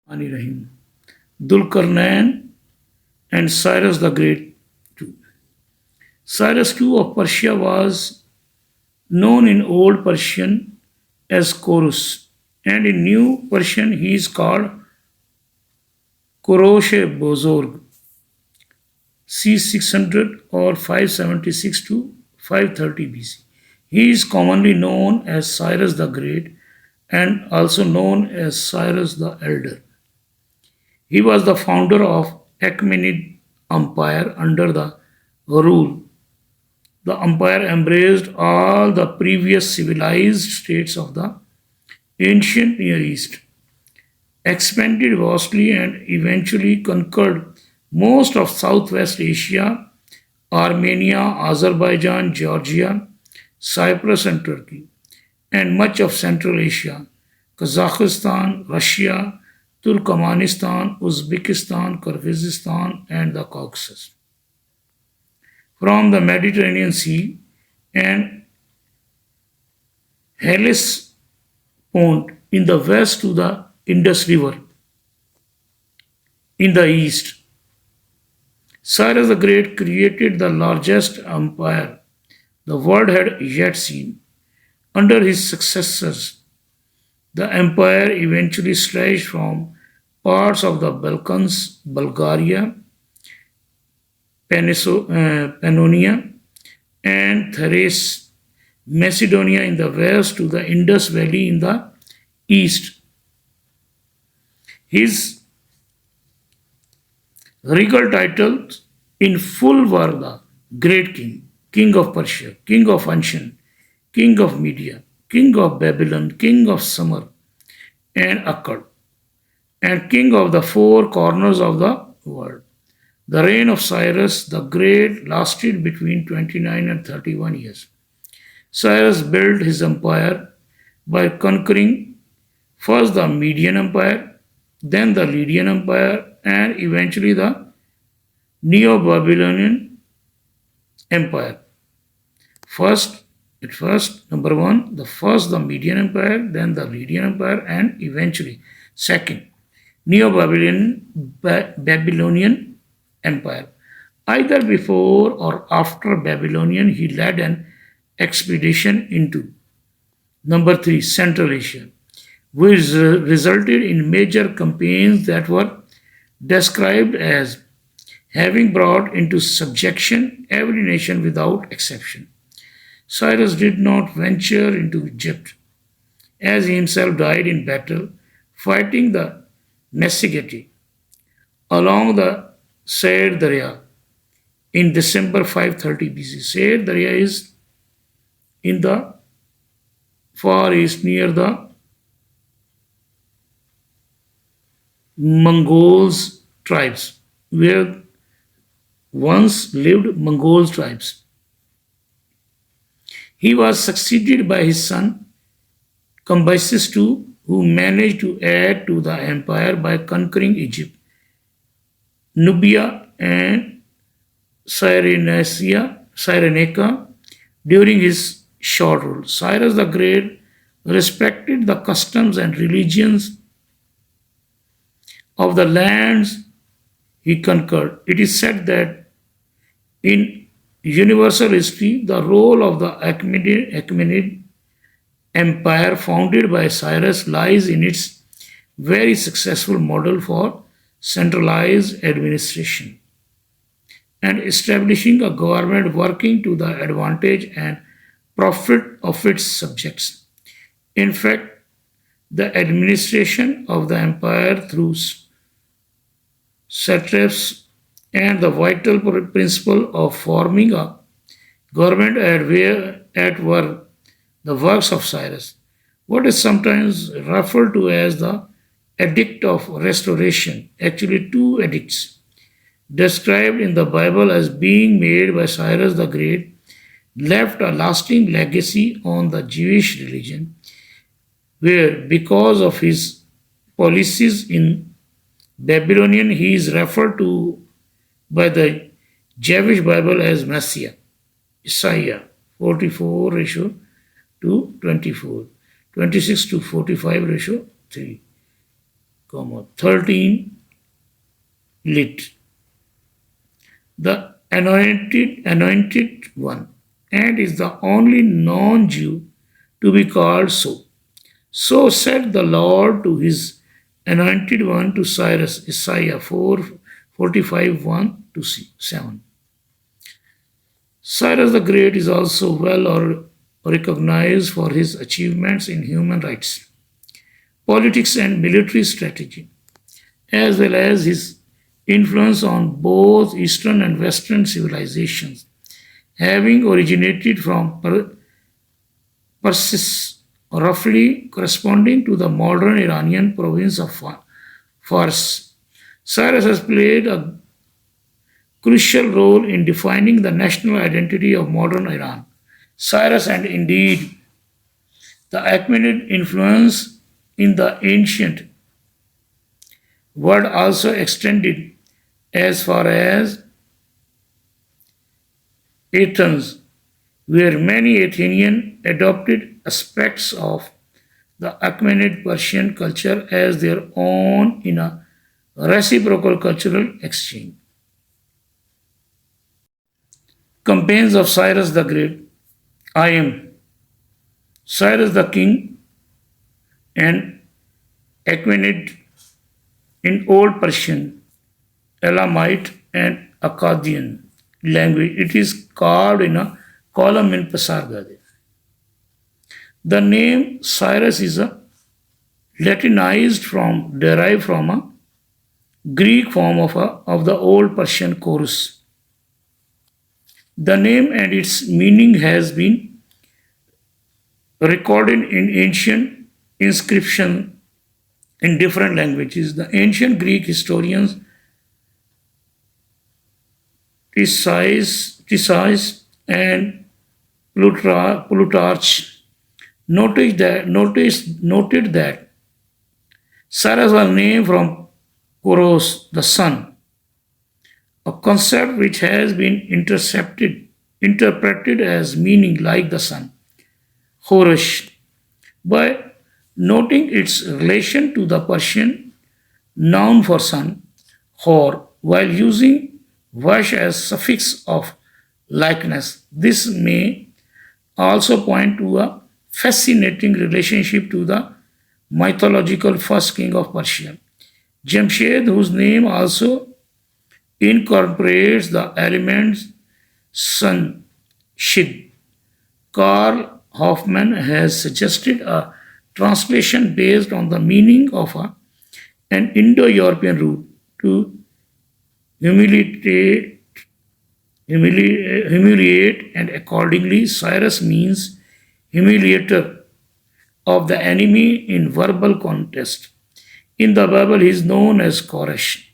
Rahim. Dulkarnain and Cyrus the Great too. Cyrus II of Persia was known in Old Persian as Korus, and in New Persian he is called Koroshe Bozorg, c. 600 or 576 to 530 BC. He is commonly known as Cyrus the Great and also known as Cyrus the Elder. He was the founder of Achaemenid Empire under the rule. The empire embraced all the previous civilized states of the ancient Near East, expanded vastly, and eventually conquered most of Southwest Asia, Armenia, Azerbaijan, Georgia, Cyprus, and Turkey, and much of Central Asia, Kazakhstan, Russia, Turkmenistan, Uzbekistan, Kyrgyzstan, and the Caucasus. From the Mediterranean Sea and Hellespont in the west to the Indus River in the east. Cyrus the Great created the largest empire the world had yet seen. Under his successors, the empire eventually stretched from parts of the Balkans, Bulgaria, Pannonia, and Thrace, Macedonia in the west to the Indus Valley in the east. His regal titles in full were the Great King, King of Persia, King of Anshan, King of Media, King of Babylon, King of Sumer and Akkad, and King of the four corners of the world. The reign of Cyrus the Great lasted between 29 and 31 years. Cyrus built his empire by conquering first the Median Empire, then the Lydian Empire, and eventually the Neo-Babylonian Empire. Number one, the Median Empire, then the Lydian Empire, and eventually, second, Neo-Babylonian Empire. Either before or after Babylonian, he led an expedition into number three, Central Asia, which resulted in major campaigns that were described as having brought into subjection every nation without exception. Cyrus did not venture into Egypt, as he himself died in battle fighting the Nessageti along the Sair Darya in December 530 BC. Sair Darya is in the far east near the Mongols tribes, where once lived Mongol tribes. He was succeeded by his son Cambyses II, who managed to add to the empire by conquering Egypt, Nubia, and Cyrenaica during his short rule. Cyrus the Great respected the customs and religions of the lands he conquered. It is said that in universal history, the role of the Achaemenid Empire founded by Cyrus lies in its very successful model for centralized administration and establishing a government working to the advantage and profit of its subjects. In fact, the administration of the empire through satraps and the vital principle of forming a government were the works of Cyrus. What is sometimes referred to as the Edict of Restoration, actually two edicts, described in the Bible as being made by Cyrus the Great, left a lasting legacy on the Jewish religion, where because of his policies in Babylonian, he is referred to by the Jewish Bible as Messiah, Isaiah 44 ratio to 24, 26 to 45 ratio 3. 13 lit. The anointed one, and is the only non-Jew to be called so. So said the Lord to his anointed one, to Cyrus, Isaiah 4:45 1 to 7. Cyrus the Great is also well recognized for his achievements in human rights, politics, and military strategy, as well as his influence on both Eastern and Western civilizations, having originated from Persis, roughly corresponding to the modern Iranian province of Fars. Cyrus has played a crucial role in defining the national identity of modern Iran. Cyrus, and indeed the Achaemenid influence in the ancient world, also extended as far as Athens, where many Athenians adopted aspects of the Achaemenid Persian culture as their own in a reciprocal cultural exchange. Campaigns of Cyrus the Great. I am Cyrus the king and Achaemenid in Old Persian, Elamite, and Akkadian language. It is carved in a column in Pasargade. The name Cyrus is a derived from a Greek form of the Old Persian chorus. The name and its meaning has been recorded in ancient inscriptions in different languages. The ancient Greek historians Thesis and Plutarch noted that Cyrus was named from Koros, the sun, a concept which has been interpreted as meaning like the sun, Horosh, by noting its relation to the Persian noun for sun, Hor, while using Vash as suffix of likeness. This may also point to a fascinating relationship to the mythological first king of Persia, Jamshed, whose name also incorporates the elements sun, shid. Karl Hoffman has suggested a translation based on the meaning of an Indo-European root to humiliate, and accordingly Cyrus means humiliator of the enemy in verbal contest. In the Bible he is known as Koresh.